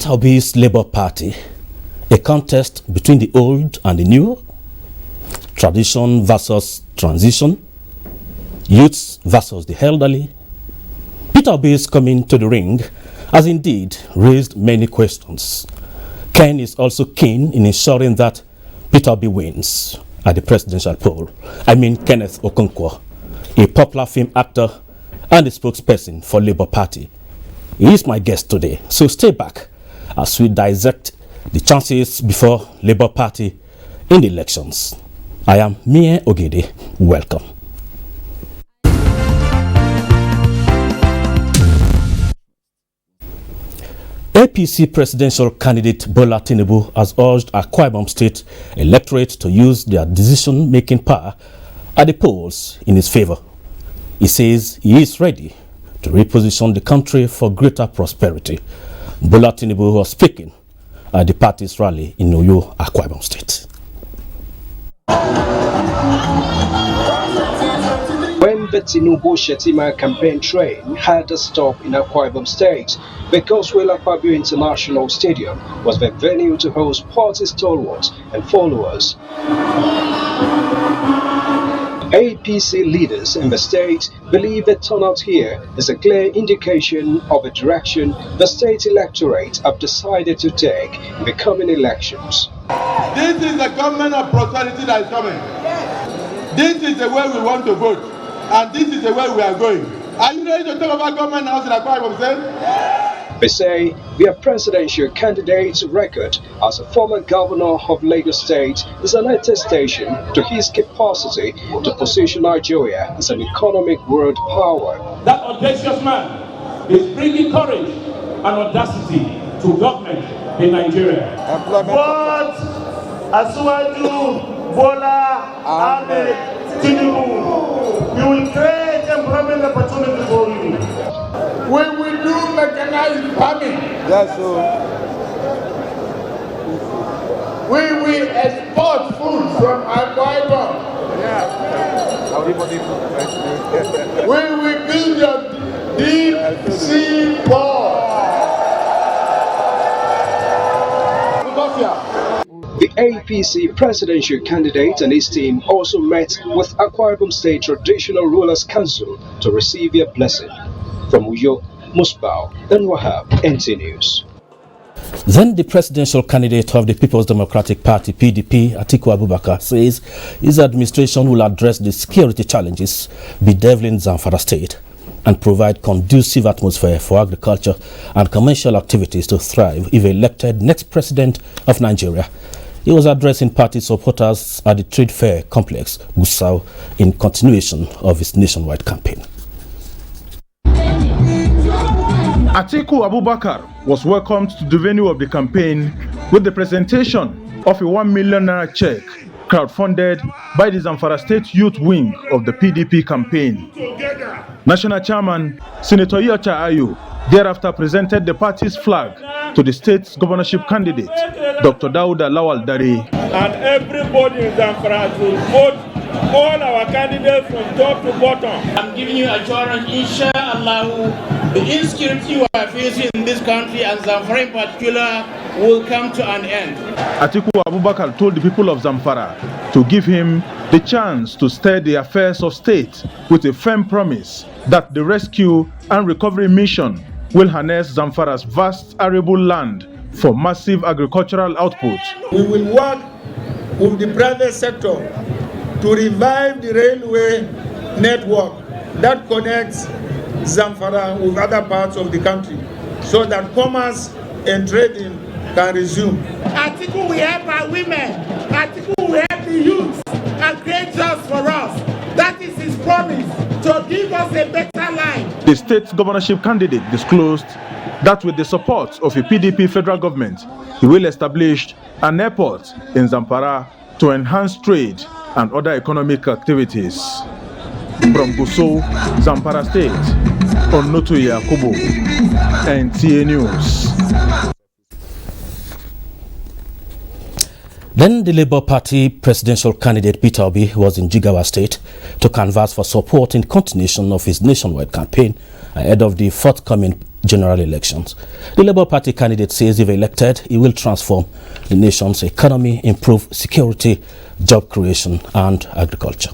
Peter Obi's Labour Party, a contest between the old and the new, tradition versus transition, youths versus the elderly. Peter Obi's coming to the ring has indeed raised many questions. Ken is also keen in ensuring that Peter Obi wins at the presidential poll. I mean Kenneth Okonkwo, a popular film actor and a spokesperson for Labour Party. He is my guest today, so stay back as we dissect the chances before Labour Party in the elections. I am Mie Ogede. Welcome. APC presidential candidate Bola Tinubu has urged Akwa Ibom State electorate to use their decision-making power at the polls in his favor. He says he is ready to reposition the country for greater prosperity. Bola Tinubu was speaking at the party's rally in Oyo, Akwa Ibom State. When the Tinubu-Shetima campaign train had a stop in Akwa Ibom State, because Akpabio International Stadium was the venue to host party stalwarts and followers. APC leaders in the state believe the turnout here is a clear indication of the direction the state electorate have decided to take in the coming elections. This is the government of prosperity that is coming. This is the way we want to vote, and this is the way we are going. Are you ready to talk about government house in Akwa Ibom State? They say their presidential candidate's record as a former governor of Lagos State is an attestation to his capacity to position Nigeria as an economic world power. That audacious man is bringing courage and audacity to government in Nigeria. But Asuwaju Bola Ahmed Tinubu, you will create employment opportunity for you. We will do mechanized farming. That's so. We will export food from Akwa Ibom. We will build a deep sea port. The APC presidential candidate and his team also met with Akwa Ibom State Traditional Rulers Council to receive their blessing. From Uyo, Musbao, and Wahab, NTA News. Then the presidential candidate of the People's Democratic Party, PDP, Atiku Abubakar, says his administration will address the security challenges bedeviling Zamfara State and provide conducive atmosphere for agriculture and commercial activities to thrive if elected next president of Nigeria. He was addressing party supporters at the Trade Fair Complex, Gusau, in continuation of his nationwide campaign. Atiku Abubakar was welcomed to the venue of the campaign with the presentation of a 1 million naira check crowdfunded by the Zamfara State Youth Wing of the PDP campaign. National Chairman Senator Iyorchia Ayu thereafter presented the party's flag to the state's governorship candidate, Dr. Dauda Lawal Dare. And everybody in Zamfara will vote all our candidates from top to bottom. I'm giving you assurance, inshallah, the insecurity you are facing in this country and Zamfara in particular will come to an end. Atiku Abubakar told the people of Zamfara to give him the chance to steer the affairs of state with a firm promise that the rescue and recovery mission will harness Zamfara's vast arable land for massive agricultural output. We will work with the private sector to revive the railway network that connects Zamfara with other parts of the country so that commerce and trading can resume. Atiku will help our women, Atiku will help the youth and create jobs for us. That is his promise to give us a better life. The state's governorship candidate disclosed that with the support of a PDP federal government, he will establish an airport in Zamfara to enhance trade and other economic activities. From Gusau, Zamfara State, Onoto Yakubu, NTA News. Then the Labour Party presidential candidate Peter Obi was in Jigawa State to canvass for support in continuation of his nationwide campaign ahead of the forthcoming general elections. The Labour Party candidate says if elected, he will transform the nation's economy, improve security, job creation and agriculture.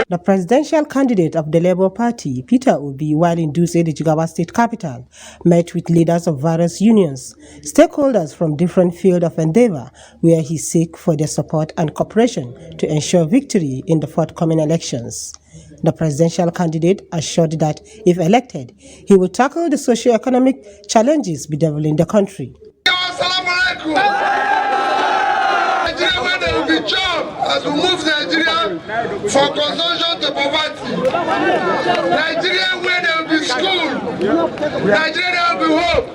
The presidential candidate of the Labour Party, Peter Obi, while in Dutse, the Jigawa state capital, met with leaders of various unions, stakeholders from different fields of endeavor, where he sought for their support and cooperation to ensure victory in the forthcoming elections. The presidential candidate assured that if elected, he will tackle the socio-economic challenges bedeviling the country. Nigeria where there will be job as we move Nigeria from consumption to poverty. Nigeria where there will be school. Nigeria there will be hope.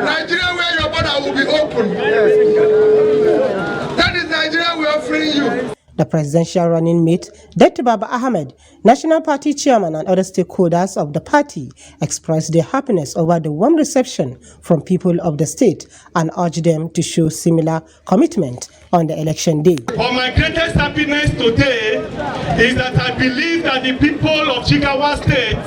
Nigeria where your border will be open. That is Nigeria we are offering you. The presidential running mate, Dr. Baba Ahmed, National Party chairman and other stakeholders of the party expressed their happiness over the warm reception from people of the state and urged them to show similar commitment on the election day. For my greatest happiness today is that I believe that the people of Jigawa State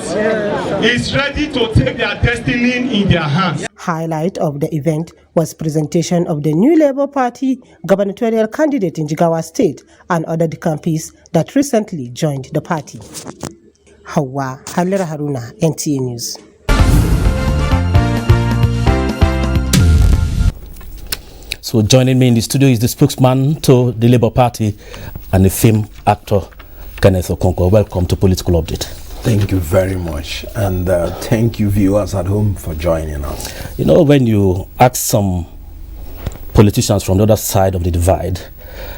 is ready to take their destiny in their hands. Highlight of the event was presentation of the new Labour Party gubernatorial candidate in Jigawa State and other decampees that recently joined the party. Hawa Halera Haruna, NTA News. So joining me in the studio is the spokesman to the Labour Party and the film actor Kenneth Okonkwo. Welcome to Political Update. Thank you very much, and thank you viewers at home for joining us. You know, when you ask some politicians from the other side of the divide,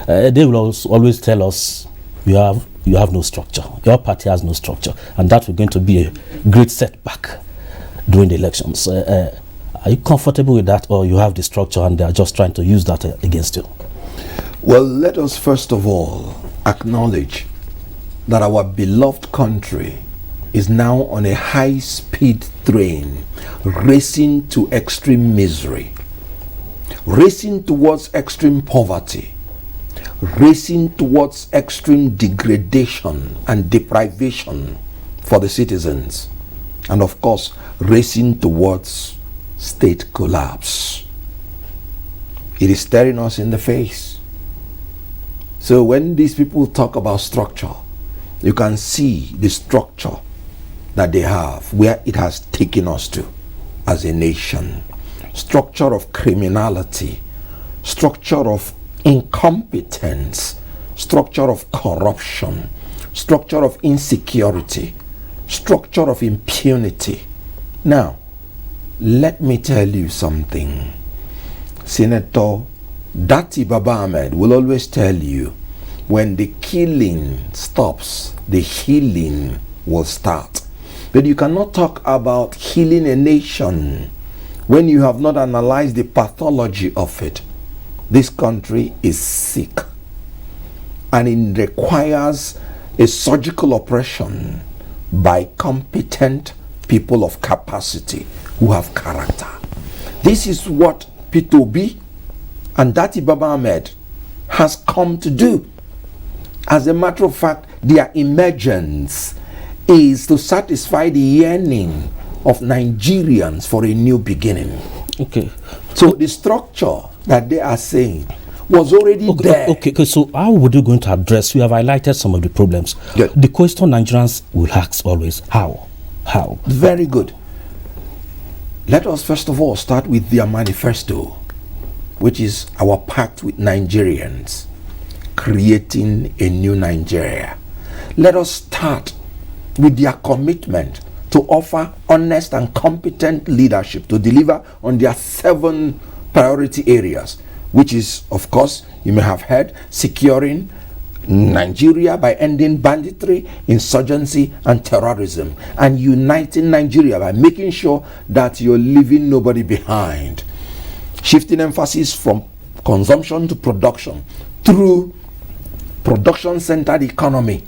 they will always tell us you have no structure. Your party has no structure, and that will going to be a great setback during the elections. Are you comfortable with that, or you have the structure and they are just trying to use that against you? Well, let us first of all acknowledge that our beloved country is now on a high-speed train racing to extreme misery, racing towards extreme poverty, racing towards extreme degradation and deprivation for the citizens, and of course, racing towards state collapse. It is staring us in the face. So when these people talk about structure, you can see the structure that they have, where it has taken us to as a nation. Structure of criminality, structure of incompetence, structure of corruption, structure of insecurity, structure of impunity. Now, let me tell you something. Senator Dati Baba Ahmed will always tell you, when the killing stops, the healing will start. But you cannot talk about healing a nation when you have not analyzed the pathology of it. This country is sick, and it requires a surgical operation by competent people of capacity who have character. This is what Peter Obi and Dati Baba Ahmed has come to do. As a matter of fact, their emergence is to satisfy the yearning of Nigerians for a new beginning. Okay. So the structure that they are saying was already there. Okay, so how would you going to address? You have highlighted some of the problems. Good. The question Nigerians will ask always, how? How? Very good. Let us first of all start with their manifesto, which is our pact with Nigerians, creating a new Nigeria. Let us start with their commitment to offer honest and competent leadership to deliver on their 7 priority areas, which is, of course, you may have heard, securing Nigeria by ending banditry, insurgency and terrorism, and uniting Nigeria by making sure that you're leaving nobody behind. Shifting emphasis from consumption to production through production-centered economy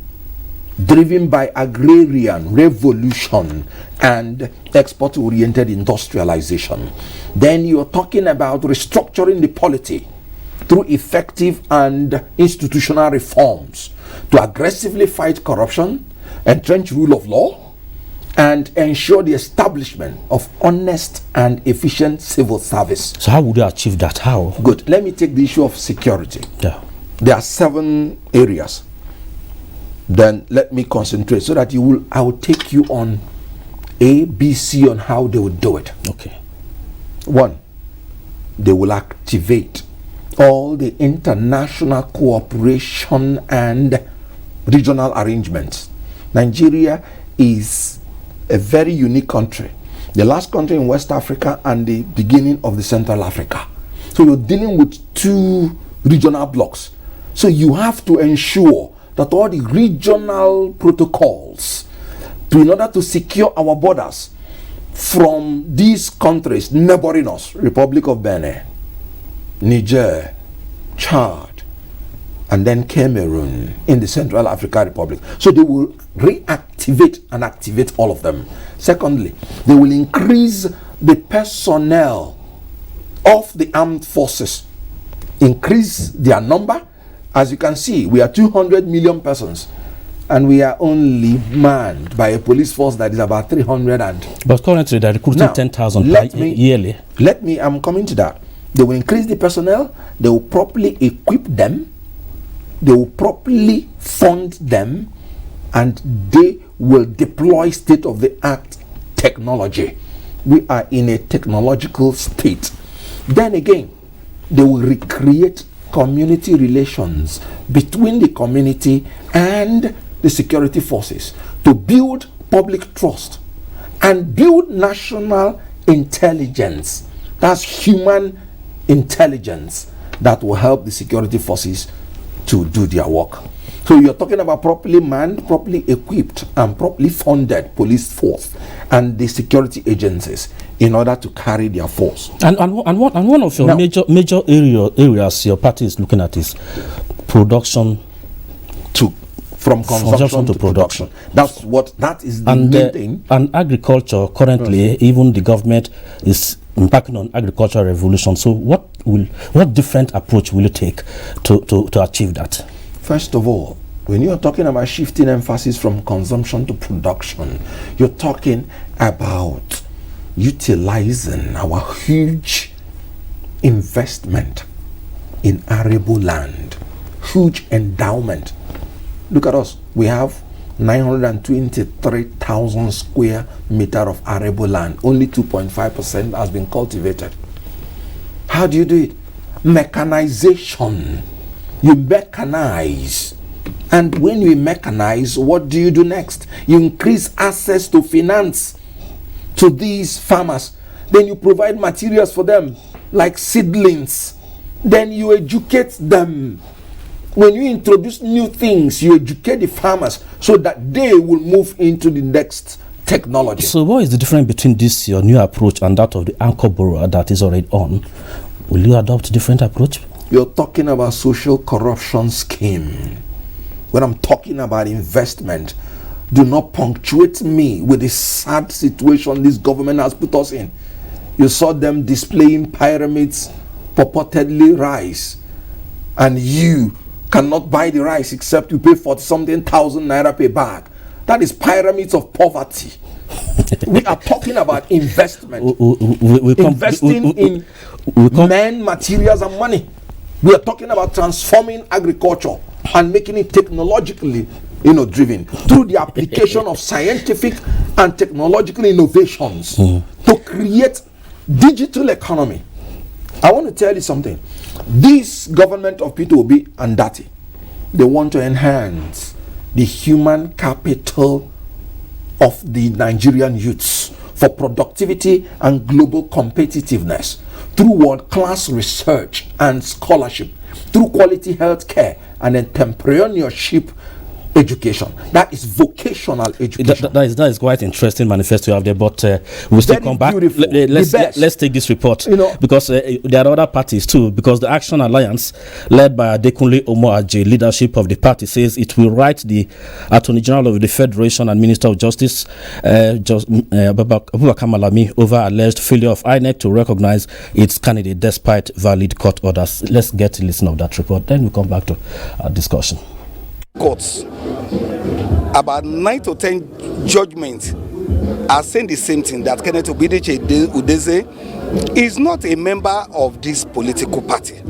driven by agrarian revolution and export-oriented industrialization. Then you're talking about restructuring the polity through effective and institutional reforms to aggressively fight corruption, entrench rule of law, and ensure the establishment of honest and efficient civil service. So how would you achieve that? How? Good. Let me take the issue of security. Yeah. There are 7 areas. Then let me concentrate so that I will take you on A, B, C on how they will do it. Okay. 1, they will activate all the international cooperation and regional arrangements. Nigeria is a very unique country. The last country in West Africa and the beginning of the Central Africa. So you're dealing with 2 regional blocks. So you have to ensure that all the regional protocols, in order to secure our borders from these countries neighboring us, Republic of Benin, Niger, Chad, and then Cameroon in the Central African Republic. So they will reactivate and activate all of them. Secondly, they will increase the personnel of the armed forces, increase their number. As you can see, we are 200 million persons, and we are only manned by a police force that is about 300 and... But currently they're recruiting 10,000 yearly. I'm coming to that. They will increase the personnel, they will properly equip them, they will properly fund them, and they will deploy state-of-the-art technology. We are in a technological state. Then again, they will recreate community relations between the community and the security forces to build public trust and build national intelligence. That's human intelligence that will help the security forces to do their work. So you're talking about properly manned, properly equipped, and properly funded police force and the security agencies in order to carry their force. And one of your major areas your party is looking at is production from consumption to production. That is the main thing. And agriculture currently, even the government is embarking on agricultural revolution. So what different approach will you take to achieve that? First of all, when you are talking about shifting emphasis from consumption to production, you're talking about utilizing our huge investment in arable land, huge endowment. Look at us. We have 923,000 square meter of arable land. Only 2.5% has been cultivated. How do you do it? Mechanization. You mechanize. And when you mechanize, what do you do next? You increase access to finance to these farmers. Then you provide materials for them, like seedlings. Then you educate them. When you introduce new things, you educate the farmers so that they will move into the next technology. So what is the difference between this, your new approach, and that of the anchor borrower that is already on? Will you adopt a different approach? You're talking about social corruption scheme. When I'm talking about investment, do not punctuate me with the sad situation this government has put us in. You saw them displaying pyramids, purportedly rice, and you cannot buy the rice except you pay 40-something thousand naira per bag. That is pyramids of poverty. We are talking about investment. Investing in men, materials, and money. We are talking about transforming agriculture and making it technologically driven through the application of scientific and technological innovations to create digital economy. I want to tell you something. This government of Peter Obi and Dati, they want to enhance the human capital of the Nigerian youths for productivity and global competitiveness through world-class research and scholarship, through quality healthcare and entrepreneurship education. That is vocational education. That is quite interesting manifesto you have there, but we'll still come back. Let's take this report, because there are other parties too, because the Action Alliance, led by Adekunle Omoaje, leadership of the party, says it will write the Attorney General of the Federation and Minister of Justice, Abubakar Malami, over alleged failure of INEC to recognize its candidate despite valid court orders. Let's get a listen of that report, then we'll come back to our discussion. Courts about 9 to 10 judgments are saying the same thing, that Kenneth Obidiche Udeze is not a member of this political party.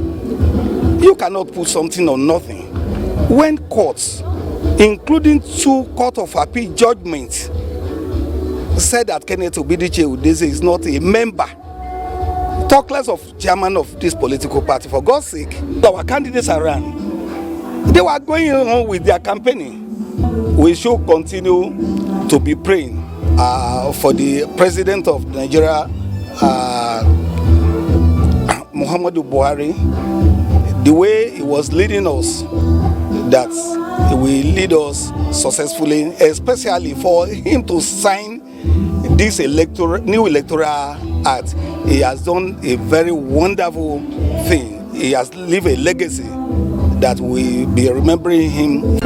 You cannot put something on nothing. When courts, including 2 Court of Appeal judgments, said that Kenneth Obidiche Udeze is not a member, talk less of chairman of this political party. For God's sake, our candidates around, they were going on with their campaigning. We should continue to be praying for the president of Nigeria, Muhammadu Buhari, the way he was leading us, that he will lead us successfully, especially for him to sign this new electoral act. He has done a very wonderful thing. He has left a legacy that we will be remembering him.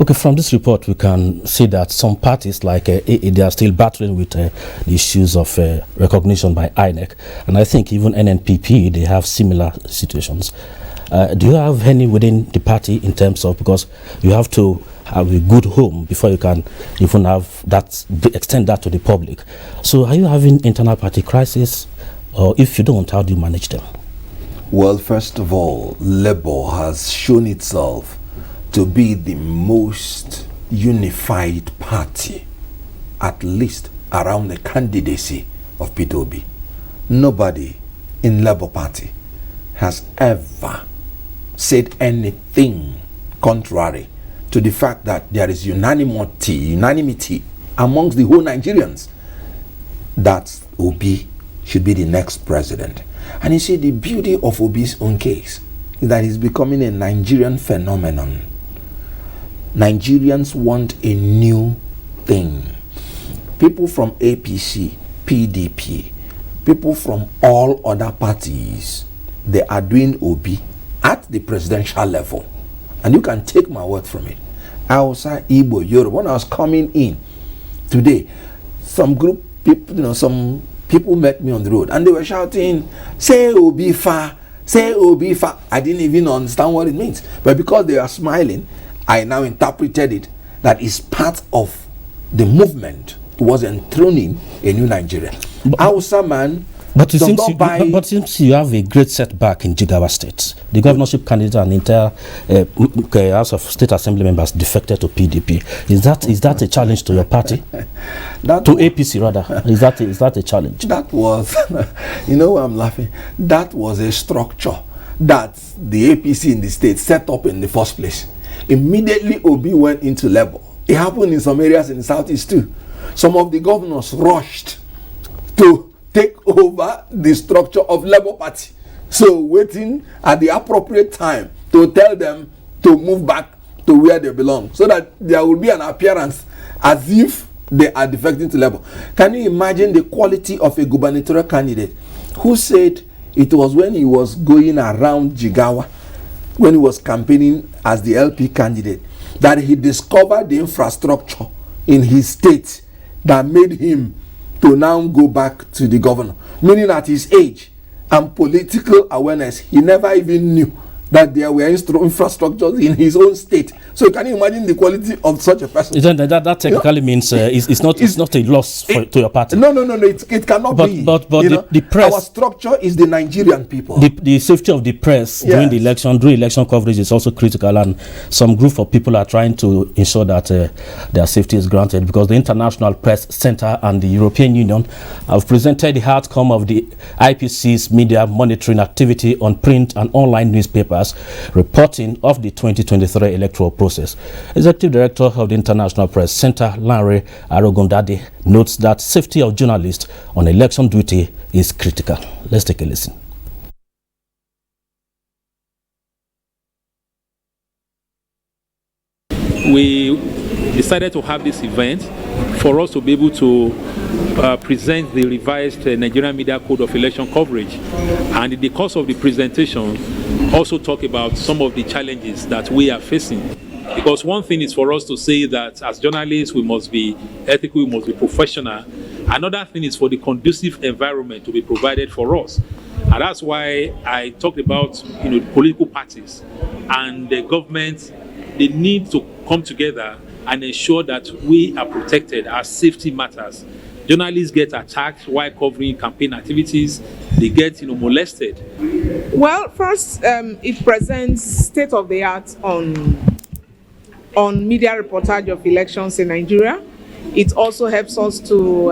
Okay, from this report, we can see that some parties, like they are still battling with the issues of recognition by INEC, and I think even NNPP, they have similar situations. Do you have any within the party in terms of, because you have to have a good home before you can even have that, extend that to the public. So are you having internal party crisis, or if you don't, how do you manage them? Well, first of all, Labour has shown itself to be the most unified party, at least around the candidacy of Peter Obi. Nobody in Labour Party has ever said anything contrary to the fact that there is unanimity amongst the whole Nigerians that Obi should be the next president. And you see, the beauty of Obi's own case is that he's becoming a Nigerian phenomenon. Nigerians want a new thing. People from APC, PDP, people from all other parties, they are doing Obi at the presidential level. And you can take my word from it. Hausa, Igbo, Yoruba. When I was coming in today, some group people, some people met me on the road and they were shouting, "Say Obi fa, say Obi fa." I didn't even understand what it means. But because they are smiling, I now interpreted it that it's part of the movement towards enthroning a new Nigeria. Hausa man, but it seems you have a great setback in Jigawa State. The governorship candidate and entire House of State Assembly members defected to PDP. Is that a challenge to your party? To APC rather? Is that a challenge? That was, you know why I'm laughing? That was a structure that the APC in the state set up in the first place. Immediately Obi went into Labour. It happened in some areas in the southeast too. Some of the governors rushed to take over the structure of Labour Party. So waiting at the appropriate time to tell them to move back to where they belong, so that there will be an appearance as if they are defecting to Labour. Can you imagine the quality of a gubernatorial candidate who said it was when he was going around Jigawa, when he was campaigning as the LP candidate, that he discovered the infrastructure in his state that made him to now go back to the governor? Meaning at his age and political awareness, he never even knew that there were infrastructures in his own state. So can you imagine the quality of such a person? That technically means it's not a loss to your party. No, it cannot be. But the press, our structure is the Nigerian people. The safety of the press during election coverage is also critical, and some group of people are trying to ensure that their safety is granted, because the International Press Center and the European Union have presented the outcome of the IPC's media monitoring activity on print and online newspapers reporting of the 2023 electoral process. Executive Director of the International Press Center, Larry Arogondade, notes that safety of journalists on election duty is critical. Let's take a listen. We decided to have this event for us to be able to present the revised Nigerian Media Code of Election Coverage, and in the course of the presentation also talk about some of the challenges that we are facing. Because one thing is for us to say that as journalists we must be ethical, we must be professional. Another thing is for the conducive environment to be provided for us. And that's why I talked about political parties and the government. They need to come together and ensure that we are protected as safety matters. Journalists get attacked while covering campaign activities. They get molested. Well, first, it presents state of the art on media reportage of elections in Nigeria. It also helps us to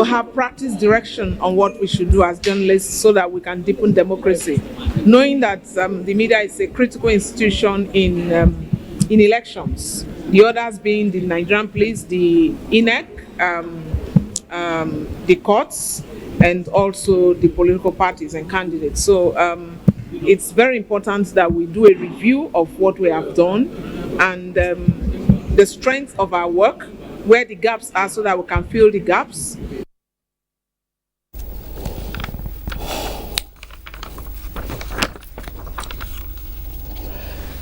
have practice direction on what we should do as journalists so that we can deepen democracy. Knowing that the media is a critical institution in elections, the others being the Nigerian police, the INEC, the courts, and also the political parties and candidates. So it's very important that we do a review of what we have done and the strength of our work, where the gaps are, so that we can fill the gaps.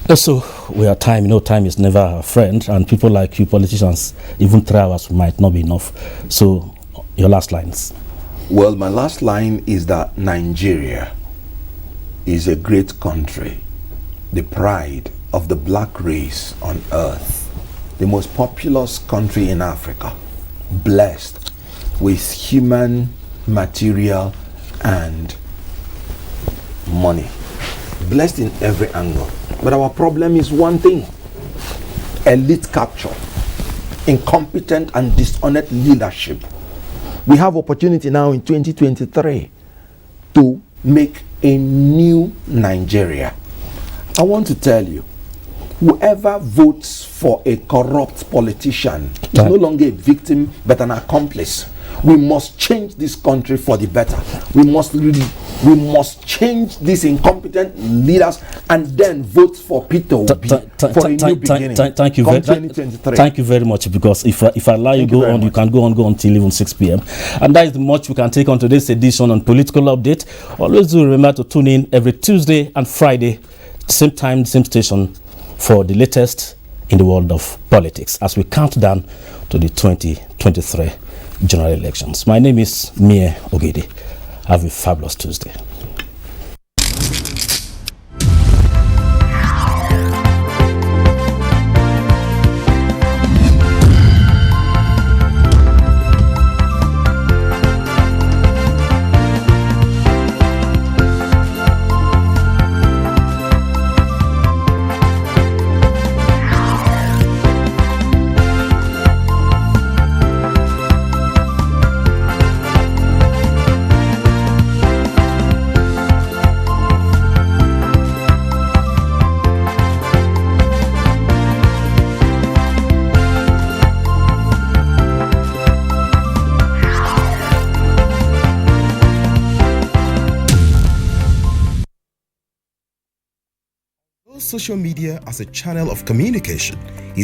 Also, we are time. Time is never a friend, and people like you, politicians, even 3 hours might not be enough. So, your last lines. Well, my last line is that Nigeria is a great country, the pride of the black race on earth, the most populous country in Africa, blessed with human, material, and money. Blessed in every angle. But our problem is one thing: elite capture, incompetent and dishonest leadership. We have opportunity now in 2023 to make a new Nigeria. I want to tell you, whoever votes for a corrupt politician is no longer a victim but an accomplice. We must change this country for the better. We must change these incompetent leaders and then vote for Peter Obi for a new beginning. Thank you very much, because if I allow you go on, you can go on till even 6 p.m. And that is the much we can take on today's edition on Political Update. Always do remember to tune in every Tuesday and Friday, same time, same station, for the latest in the world of politics as we count down to the 2023 general elections. My name is Mie Ogede. Have a fabulous Tuesday. Social media as a channel of communication is